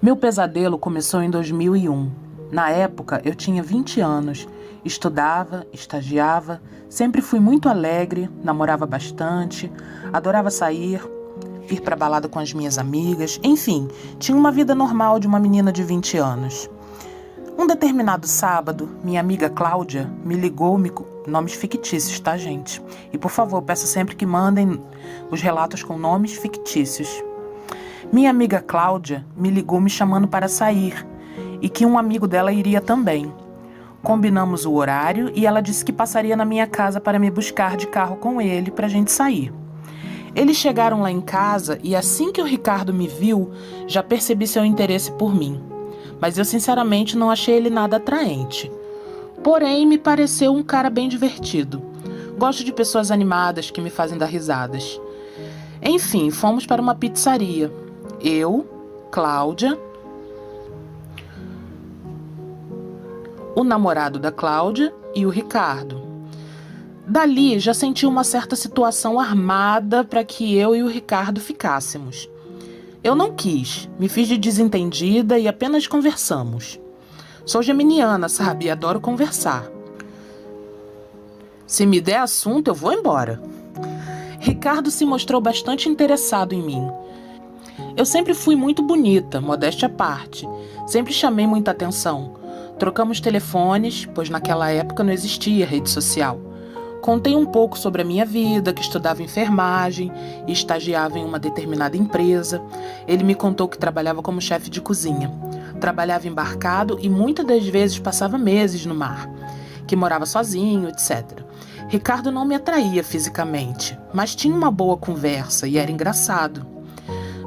Meu pesadelo começou em 2001. Na época, eu tinha 20 anos, estudava, estagiava, sempre fui muito alegre, namorava bastante, adorava sair, ir pra balada com as minhas amigas, enfim, tinha uma vida normal de uma menina de 20 anos. Um determinado sábado, minha amiga Cláudia me ligou, nomes fictícios, tá, gente? E por favor, peço sempre que mandem os relatos com nomes fictícios. Minha amiga Cláudia me ligou me chamando para sair e que um amigo dela iria também. Combinamos o horário e ela disse que passaria na minha casa para me buscar de carro com ele para a gente sair. Eles chegaram lá em casa e assim que o Ricardo me viu, já percebi seu interesse por mim. Mas eu sinceramente não achei ele nada atraente. Porém, me pareceu um cara bem divertido. Gosto de pessoas animadas que me fazem dar risadas. Enfim, fomos para uma pizzaria. Eu, Cláudia, o namorado da Cláudia e o Ricardo. Dali já senti uma certa situação armada para que eu e o Ricardo ficássemos. Eu não quis, me fiz de desentendida e apenas conversamos. Sou geminiana, sabe? E adoro conversar. Se me der assunto, eu vou embora. Ricardo se mostrou bastante interessado em mim. Eu sempre fui muito bonita, modéstia à parte. Sempre chamei muita atenção. Trocamos telefones, pois naquela época não existia rede social. Contei um pouco sobre a minha vida, que estudava enfermagem e estagiava em uma determinada empresa. Ele me contou que trabalhava como chefe de cozinha. Trabalhava embarcado e muitas das vezes passava meses no mar. Que morava sozinho, etc. Ricardo não me atraía fisicamente, mas tinha uma boa conversa e era engraçado.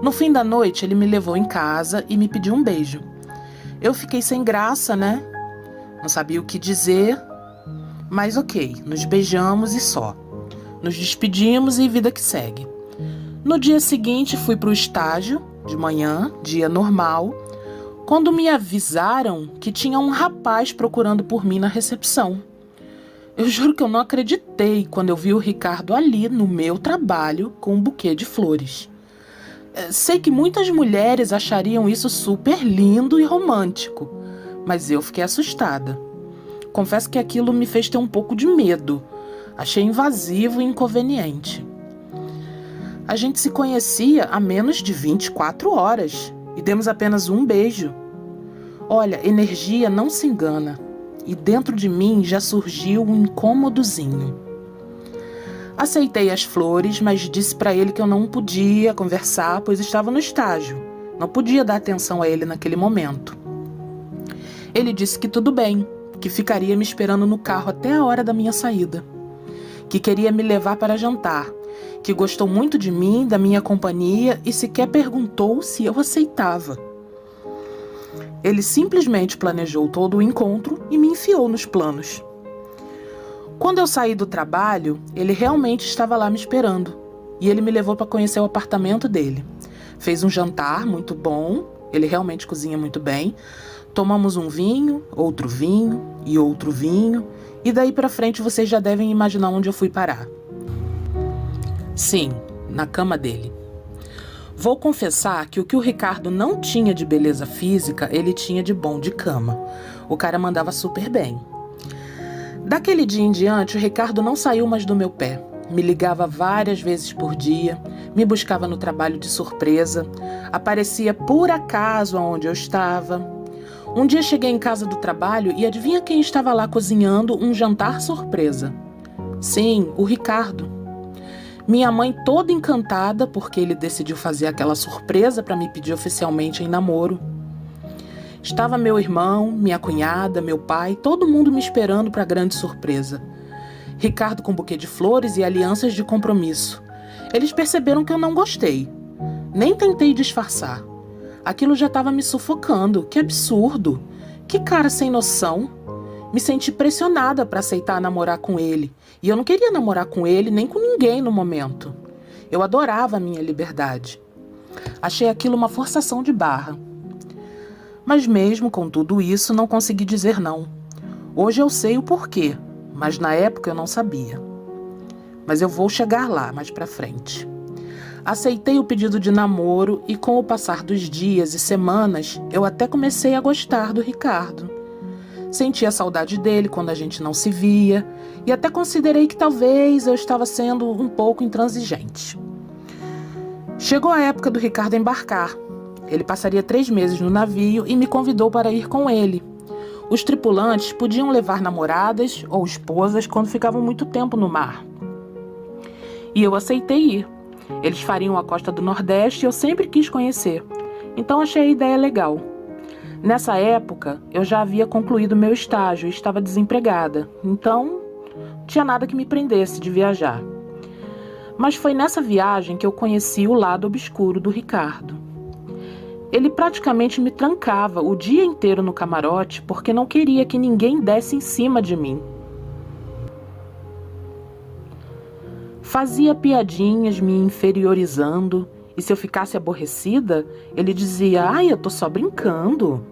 No fim da noite, ele me levou em casa e me pediu um beijo. Eu fiquei sem graça, né? Não sabia o que dizer, mas ok, nos beijamos e só. Nos despedimos e vida que segue. No dia seguinte, fui para o estágio, de manhã, dia normal, quando me avisaram que tinha um rapaz procurando por mim na recepção. Eu juro que eu não acreditei quando eu vi o Ricardo ali no meu trabalho com um buquê de flores. Sei que muitas mulheres achariam isso super lindo e romântico, mas eu fiquei assustada. Confesso que aquilo me fez ter um pouco de medo. Achei invasivo e inconveniente. A gente se conhecia há menos de 24 horas e demos apenas um beijo. Olha, energia não se engana. E dentro de mim já surgiu um incômodozinho. Aceitei as flores, mas disse para ele que eu não podia conversar, pois estava no estágio. Não podia dar atenção a ele naquele momento. Ele disse que tudo bem, que ficaria me esperando no carro até a hora da minha saída. Que queria me levar para jantar, que gostou muito de mim, da minha companhia e sequer perguntou se eu aceitava. Ele simplesmente planejou todo o encontro e me enfiou nos planos. Quando eu saí do trabalho, ele realmente estava lá me esperando. E ele me levou para conhecer o apartamento dele. Fez um jantar muito bom, ele realmente cozinha muito bem. Tomamos um vinho e outro vinho. E daí para frente vocês já devem imaginar onde eu fui parar. Sim, na cama dele. Vou confessar que o o Ricardo não tinha de beleza física, ele tinha de bom de cama. O cara mandava super bem. Daquele dia em diante, o Ricardo não saiu mais do meu pé. Me ligava várias vezes por dia, me buscava no trabalho de surpresa, aparecia por acaso aonde eu estava. Um dia cheguei em casa do trabalho e adivinha quem estava lá cozinhando um jantar surpresa? Sim, o Ricardo. Minha mãe toda encantada porque ele decidiu fazer aquela surpresa para me pedir oficialmente em namoro. Estava meu irmão, minha cunhada, meu pai, todo mundo me esperando para a grande surpresa. Ricardo com buquê de flores e alianças de compromisso. Eles perceberam que eu não gostei. Nem tentei disfarçar. Aquilo já estava me sufocando. Que absurdo! Que cara sem noção! Me senti pressionada para aceitar namorar com ele. E eu não queria namorar com ele nem com ninguém no momento. Eu adorava a minha liberdade. Achei aquilo uma forçação de barra. Mas mesmo com tudo isso, não consegui dizer não. Hoje eu sei o porquê, mas na época eu não sabia. Mas eu vou chegar lá mais pra frente. Aceitei o pedido de namoro e, com o passar dos dias e semanas, eu até comecei a gostar do Ricardo. Sentia saudade dele quando a gente não se via e até considerei que talvez eu estava sendo um pouco intransigente. Chegou a época do Ricardo embarcar. Ele passaria 3 meses no navio e me convidou para ir com ele. Os tripulantes podiam levar namoradas ou esposas quando ficavam muito tempo no mar. E eu aceitei ir. Eles fariam a costa do Nordeste e eu sempre quis conhecer. Então achei a ideia legal. Nessa época, eu já havia concluído meu estágio e estava desempregada. Então, não tinha nada que me prendesse de viajar. Mas foi nessa viagem que eu conheci o lado obscuro do Ricardo. Ele praticamente me trancava o dia inteiro no camarote porque não queria que ninguém desse em cima de mim. Fazia piadinhas me inferiorizando e se eu ficasse aborrecida, ele dizia: "Ai, eu tô só brincando".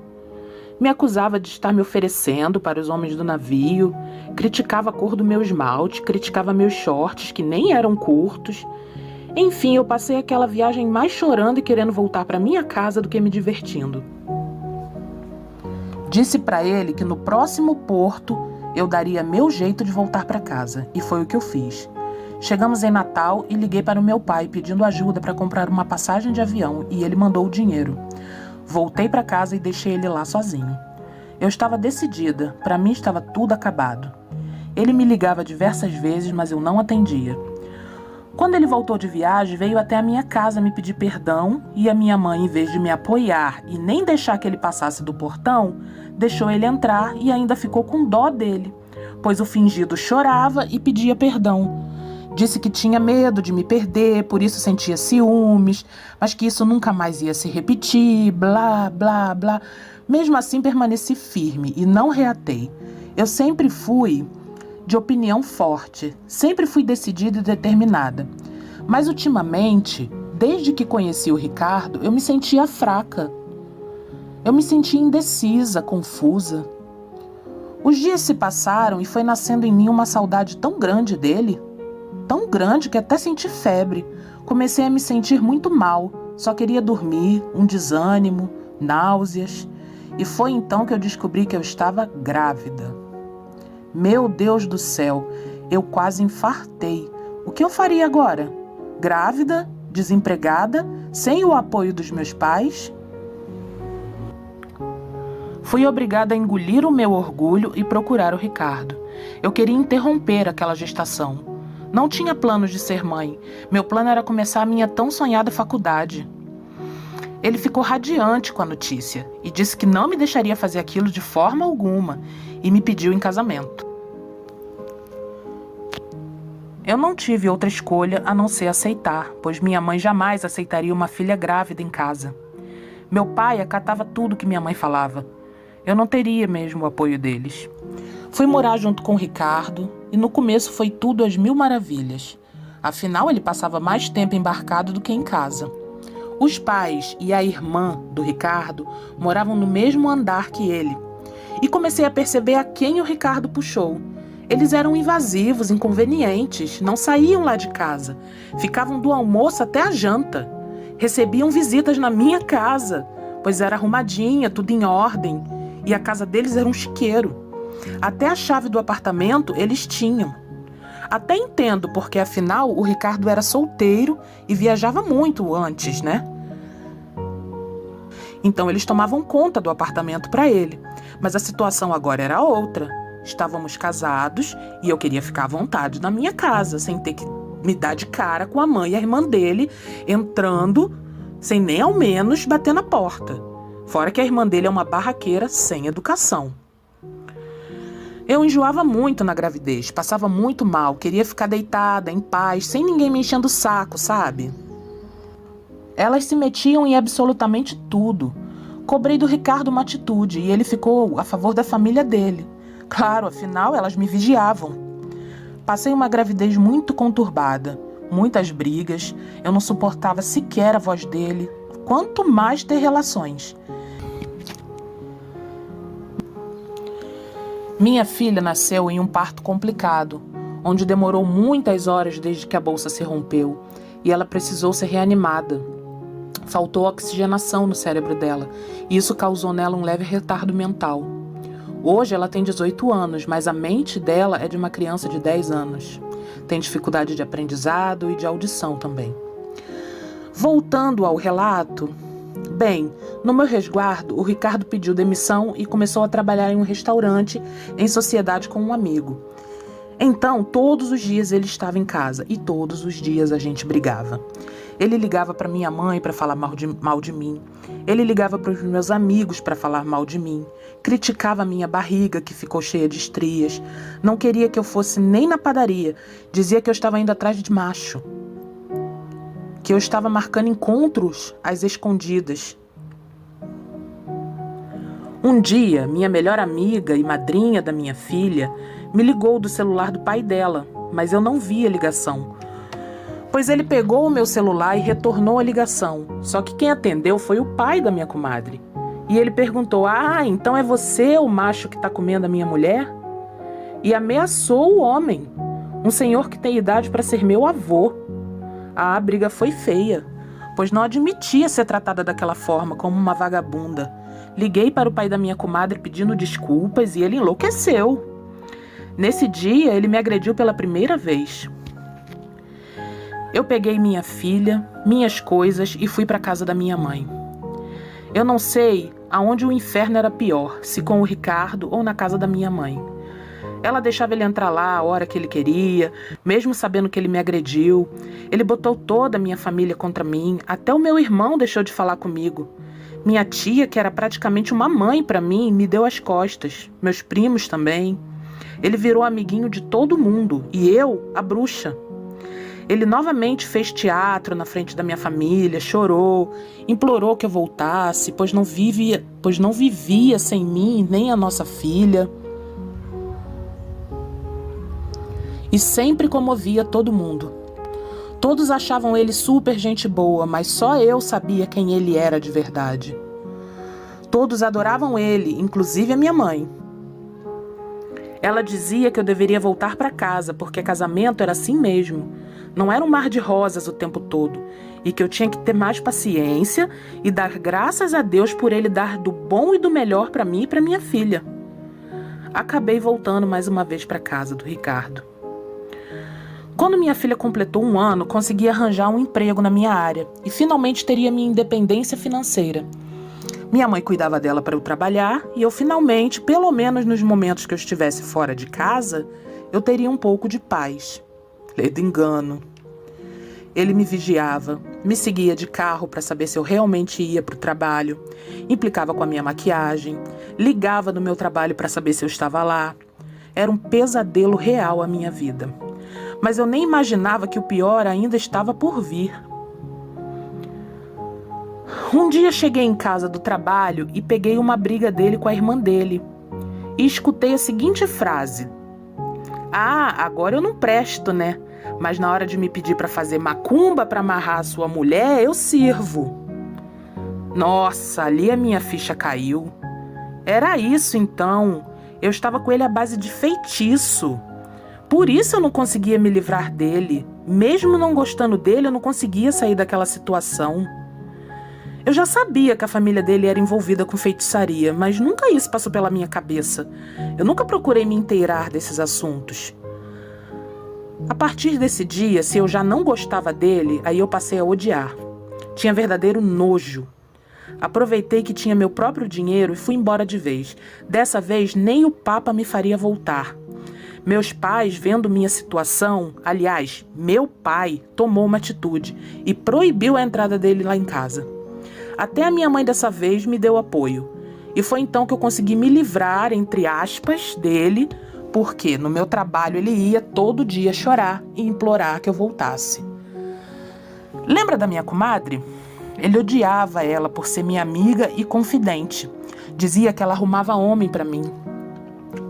Me acusava de estar me oferecendo para os homens do navio, criticava a cor do meu esmalte, criticava meus shorts que nem eram curtos. Enfim, eu passei aquela viagem mais chorando e querendo voltar para minha casa do que me divertindo. Disse para ele que no próximo porto eu daria meu jeito de voltar para casa, e foi o que eu fiz. Chegamos em Natal e liguei para o meu pai pedindo ajuda para comprar uma passagem de avião e ele mandou o dinheiro. Voltei para casa e deixei ele lá sozinho. Eu estava decidida, para mim estava tudo acabado. Ele me ligava diversas vezes, mas eu não atendia. Quando ele voltou de viagem, veio até a minha casa me pedir perdão e a minha mãe, em vez de me apoiar e nem deixar que ele passasse do portão, deixou ele entrar e ainda ficou com dó dele, pois o fingido chorava e pedia perdão. Disse que tinha medo de me perder, por isso sentia ciúmes, mas que isso nunca mais ia se repetir, blá, blá, blá. Mesmo assim, permaneci firme e não reatei. Eu sempre fui de opinião forte, sempre fui decidida e determinada. Mas ultimamente, desde que conheci o Ricardo, eu me sentia fraca. Eu me sentia indecisa, confusa. Os dias se passaram e foi nascendo em mim uma saudade tão grande dele, tão grande que até senti febre. Comecei a me sentir muito mal, só queria dormir, um desânimo, náuseas. E foi então que eu descobri que eu estava grávida. Meu Deus do céu, eu quase infartei. O que eu faria agora? Grávida, desempregada, sem o apoio dos meus pais? Fui obrigada a engolir o meu orgulho e procurar o Ricardo. Eu queria interromper aquela gestação. Não tinha planos de ser mãe. Meu plano era começar a minha tão sonhada faculdade. Ele ficou radiante com a notícia e disse que não me deixaria fazer aquilo de forma alguma e me pediu em casamento. Eu não tive outra escolha a não ser aceitar, pois minha mãe jamais aceitaria uma filha grávida em casa. Meu pai acatava tudo que minha mãe falava. Eu não teria mesmo o apoio deles. Fui morar junto com o Ricardo e no começo foi tudo às mil maravilhas. Afinal, ele passava mais tempo embarcado do que em casa. Os pais e a irmã do Ricardo moravam no mesmo andar que ele. E comecei a perceber a quem o Ricardo puxou. Eles eram invasivos, inconvenientes, não saíam lá de casa. Ficavam do almoço até a janta. Recebiam visitas na minha casa, pois era arrumadinha, tudo em ordem. E a casa deles era um chiqueiro. Até a chave do apartamento eles tinham. Até entendo, porque afinal o Ricardo era solteiro e viajava muito antes, né? Então eles tomavam conta do apartamento para ele. Mas a situação agora era outra. Estávamos casados e eu queria ficar à vontade na minha casa, sem ter que me dar de cara com a mãe e a irmã dele, entrando sem nem ao menos bater na porta. Fora que a irmã dele é uma barraqueira sem educação. Eu enjoava muito na gravidez, passava muito mal, queria ficar deitada, em paz, sem ninguém me enchendo o saco, sabe? Elas se metiam em absolutamente tudo. Cobrei do Ricardo uma atitude e ele ficou a favor da família dele. Claro, afinal, elas me vigiavam. Passei uma gravidez muito conturbada, muitas brigas, eu não suportava sequer a voz dele, quanto mais ter relações. Minha filha nasceu em um parto complicado, onde demorou muitas horas desde que a bolsa se rompeu, e ela precisou ser reanimada. Faltou oxigenação no cérebro dela e isso causou nela um leve retardo mental. Hoje ela tem 18 anos, mas a mente dela é de uma criança de 10 anos. Tem dificuldade de aprendizado e de audição também. Voltando ao relato, bem, no meu resguardo, o Ricardo pediu demissão e começou a trabalhar em um restaurante em sociedade com um amigo. Então, todos os dias ele estava em casa e todos os dias a gente brigava. Ele ligava para minha mãe para falar mal de mim. Ele ligava para os meus amigos para falar mal de mim. Criticava a minha barriga, que ficou cheia de estrias. Não queria que eu fosse nem na padaria. Dizia que eu estava indo atrás de macho. Que eu estava marcando encontros às escondidas. Um dia, minha melhor amiga e madrinha da minha filha me ligou do celular do pai dela, mas eu não vi a ligação. Pois ele pegou o meu celular e retornou a ligação. Só que quem atendeu foi o pai da minha comadre. E ele perguntou: então é você o macho que está comendo a minha mulher? E ameaçou o homem, um senhor que tem idade para ser meu avô. A briga foi feia, pois não admitia ser tratada daquela forma, como uma vagabunda. Liguei para o pai da minha comadre pedindo desculpas e ele enlouqueceu. Nesse dia, ele me agrediu pela primeira vez. Eu peguei minha filha, minhas coisas e fui para a casa da minha mãe. Eu não sei aonde o inferno era pior, se com o Ricardo ou na casa da minha mãe. Ela deixava ele entrar lá a hora que ele queria, mesmo sabendo que ele me agrediu. Ele botou toda a minha família contra mim, até o meu irmão deixou de falar comigo. Minha tia, que era praticamente uma mãe para mim, me deu as costas, meus primos também. Ele virou amiguinho de todo mundo e eu, a bruxa. Ele novamente fez teatro na frente da minha família, chorou, implorou que eu voltasse, pois não vivia sem mim nem a nossa filha. E sempre comovia todo mundo. Todos achavam ele super gente boa, mas só eu sabia quem ele era de verdade. Todos adoravam ele, inclusive a minha mãe. Ela dizia que eu deveria voltar para casa, porque casamento era assim mesmo. Não era um mar de rosas o tempo todo. E que eu tinha que ter mais paciência e dar graças a Deus por ele dar do bom e do melhor para mim e para minha filha. Acabei voltando mais uma vez para casa do Ricardo. Quando minha filha completou 1 ano, consegui arranjar um emprego na minha área e finalmente teria minha independência financeira. Minha mãe cuidava dela para eu trabalhar e eu finalmente, pelo menos nos momentos que eu estivesse fora de casa, eu teria um pouco de paz. Ledo engano. Ele me vigiava, me seguia de carro para saber se eu realmente ia para o trabalho, implicava com a minha maquiagem, ligava no meu trabalho para saber se eu estava lá. Era um pesadelo real a minha vida. Mas eu nem imaginava que o pior ainda estava por vir. Um dia cheguei em casa do trabalho e peguei uma briga dele com a irmã dele. E escutei a seguinte frase: agora eu não presto, né? Mas na hora de me pedir para fazer macumba para amarrar a sua mulher, eu sirvo. Nossa, ali a minha ficha caiu. Era isso então. Eu estava com ele à base de feitiço. Por isso eu não conseguia me livrar dele. Mesmo não gostando dele, eu não conseguia sair daquela situação. Eu já sabia que a família dele era envolvida com feitiçaria, mas nunca isso passou pela minha cabeça. Eu nunca procurei me inteirar desses assuntos. A partir desse dia, se eu já não gostava dele, aí eu passei a odiar. Tinha verdadeiro nojo. Aproveitei que tinha meu próprio dinheiro e fui embora de vez. Dessa vez, nem o Papa me faria voltar. Meus pais, vendo minha situação, aliás, meu pai tomou uma atitude e proibiu a entrada dele lá em casa. Até a minha mãe dessa vez me deu apoio. E foi então que eu consegui me livrar, entre aspas, dele, porque no meu trabalho ele ia todo dia chorar e implorar que eu voltasse. Lembra da minha comadre? Ele odiava ela por ser minha amiga e confidente. Dizia que ela arrumava homem para mim.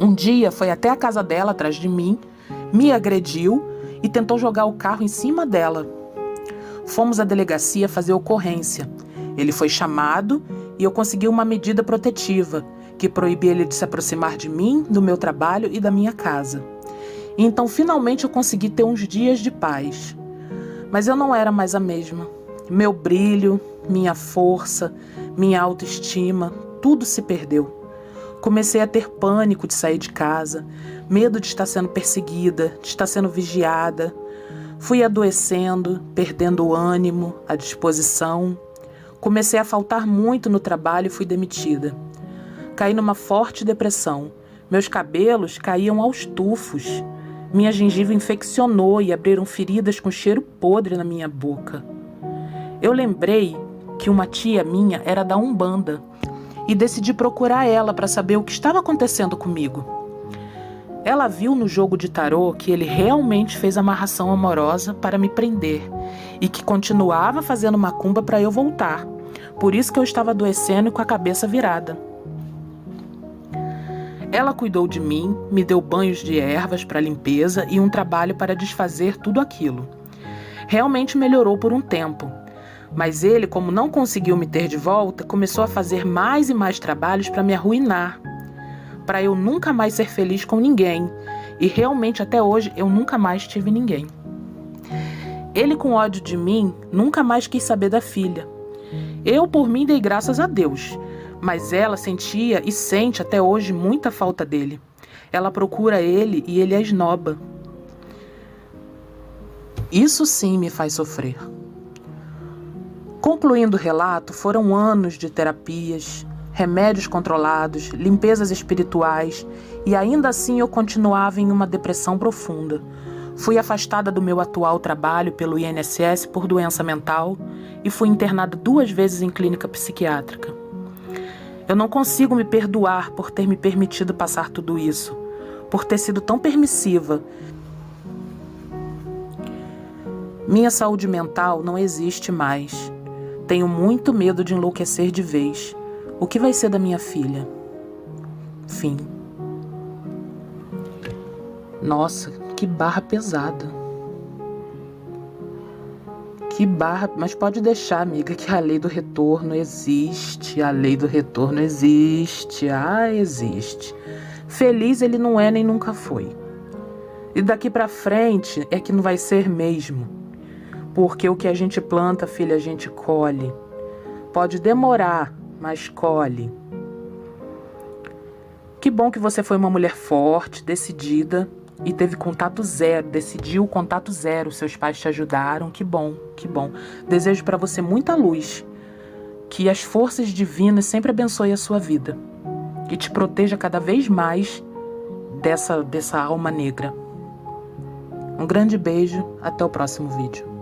Um dia foi até a casa dela atrás de mim, me agrediu e tentou jogar o carro em cima dela. Fomos à delegacia fazer ocorrência. Ele foi chamado e eu consegui uma medida protetiva, que proibia ele de se aproximar de mim, do meu trabalho e da minha casa. Então, finalmente, eu consegui ter uns dias de paz. Mas eu não era mais a mesma. Meu brilho, minha força, minha autoestima, tudo se perdeu. Comecei a ter pânico de sair de casa, medo de estar sendo perseguida, de estar sendo vigiada. Fui adoecendo, perdendo o ânimo, a disposição. Comecei a faltar muito no trabalho e fui demitida. Caí numa forte depressão. Meus cabelos caíam aos tufos. Minha gengiva infeccionou e abriram feridas com cheiro podre na minha boca. Eu lembrei que uma tia minha era da Umbanda e decidi procurar ela para saber o que estava acontecendo comigo. Ela viu no jogo de tarô que ele realmente fez amarração amorosa para me prender e que continuava fazendo macumba para eu voltar. Por isso que eu estava adoecendo e com a cabeça virada. Ela cuidou de mim, me deu banhos de ervas para limpeza e um trabalho para desfazer tudo aquilo. Realmente melhorou por um tempo, mas ele, como não conseguiu me ter de volta, começou a fazer mais e mais trabalhos para me arruinar, para eu nunca mais ser feliz com ninguém, e realmente até hoje eu nunca mais tive ninguém. Ele, com ódio de mim, nunca mais quis saber da filha. Eu, por mim, dei graças a Deus, mas ela sentia e sente até hoje muita falta dele. Ela procura ele e ele a esnoba. Isso sim me faz sofrer. Concluindo o relato, foram anos de terapias, remédios controlados, limpezas espirituais, e ainda assim eu continuava em uma depressão profunda. Fui afastada do meu atual trabalho pelo INSS por doença mental e fui internada 2 vezes em clínica psiquiátrica. Eu não consigo me perdoar por ter me permitido passar tudo isso, por ter sido tão permissiva. Minha saúde mental não existe mais. Tenho muito medo de enlouquecer de vez. O que vai ser da minha filha? Fim. Nossa, que barra pesada. Que barra... Mas pode deixar, amiga, que a lei do retorno existe. A lei do retorno existe. Ah, existe. Feliz ele não é nem nunca foi. E daqui pra frente é que não vai ser mesmo. Porque o que a gente planta, filha, a gente colhe. Pode demorar, mas colhe. Que bom que você foi uma mulher forte, decidida e teve contato zero, decidiu contato zero. Seus pais te ajudaram, que bom, que bom. Desejo para você muita luz, que as forças divinas sempre abençoem a sua vida e te proteja cada vez mais dessa alma negra. Um grande beijo, até o próximo vídeo.